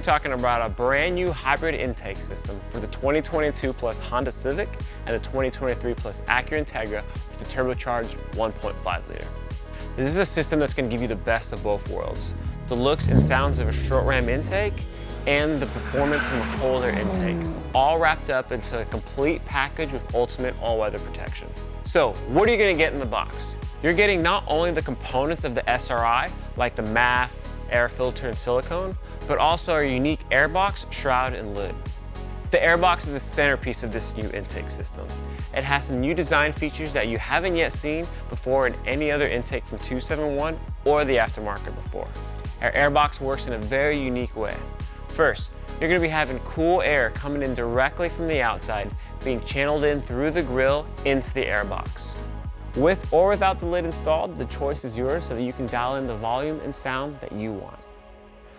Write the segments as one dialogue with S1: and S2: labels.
S1: talking about a brand new hybrid intake system for the 2022 plus Honda Civic and the 2023 plus Acura Integra with the turbocharged 1.5 liter. This is a system that's going to give you the best of both worlds. The looks and sounds of a short ram intake and the performance from a cold air intake, all wrapped up into a complete package with ultimate all-weather protection. So what are you going to get in the box? You're getting not only the components of the SRI, like the MAF, air filter, and silicone, but also our unique Airbox, shroud, and lid. The Airbox is the centerpiece of this new intake system. It has some new design features that you haven't yet seen before in any other intake from 271 or the aftermarket before. Our Airbox works in a very unique way. First, you're going to be having cool air coming in directly from the outside, being channeled in through the grill into the Airbox. With or without the lid installed, the choice is yours so that you can dial in the volume and sound that you want.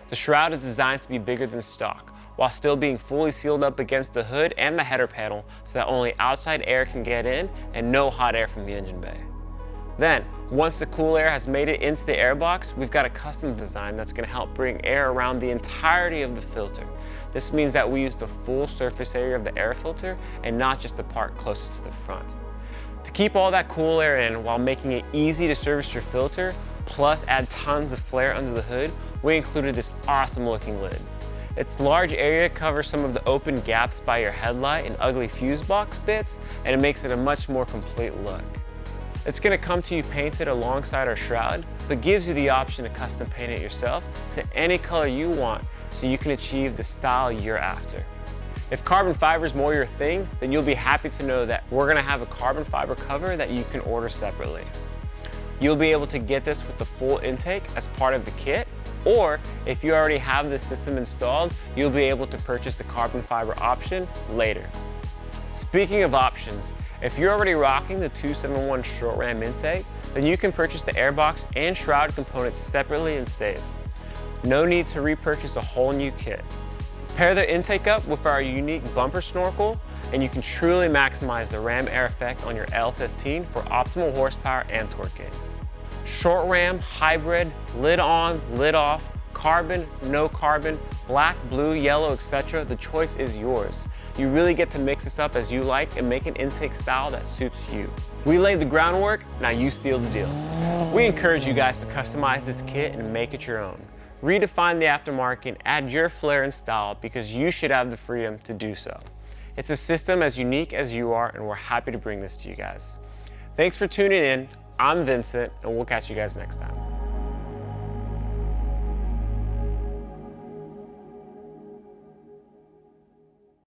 S1: The shroud is designed to be bigger than stock, while still being fully sealed up against the hood and the header panel so that only outside air can get in and no hot air from the engine bay. Then, once the cool air has made it into the Airbox, we've got a custom design that's going to help bring air around the entirety of the filter. This means that we use the full surface area of the air filter and not just the part closest to the front. To keep all that cool air in while making it easy to service your filter, plus add tons of flare under the hood, we included this awesome looking lid. Its large area covers some of the open gaps by your headlight and ugly fuse box bits, and it makes it a much more complete look. It's going to come to you painted alongside our shroud, but gives you the option to custom paint it yourself to any color you want so you can achieve the style you're after. If carbon fiber is more your thing, then you'll be happy to know that we're going to have a carbon fiber cover that you can order separately. You'll be able to get this with the full intake as part of the kit, or if you already have this system installed, you'll be able to purchase the carbon fiber option later. Speaking of options, if you're already rocking the 271 short ram intake, then you can purchase the Airbox and shroud components separately and save. No need to repurchase a whole new kit. Pair the intake up with our unique bumper snorkel, and you can truly maximize the ram air effect on your L15 for optimal horsepower and torque gains. Short ram, hybrid, lid on, lid off, carbon, no carbon, black, blue, yellow, etc. The choice is yours. You really get to mix this up as you like and make an intake style that suits you. We laid the groundwork, now you seal the deal. We encourage you guys to customize this kit and make it your own. Redefine the aftermarket and add your flair and style because you should have the freedom to do so. It's a system as unique as you are, and we're happy to bring this to you guys. Thanks for tuning in. I'm Vincent, and we'll catch you guys next time.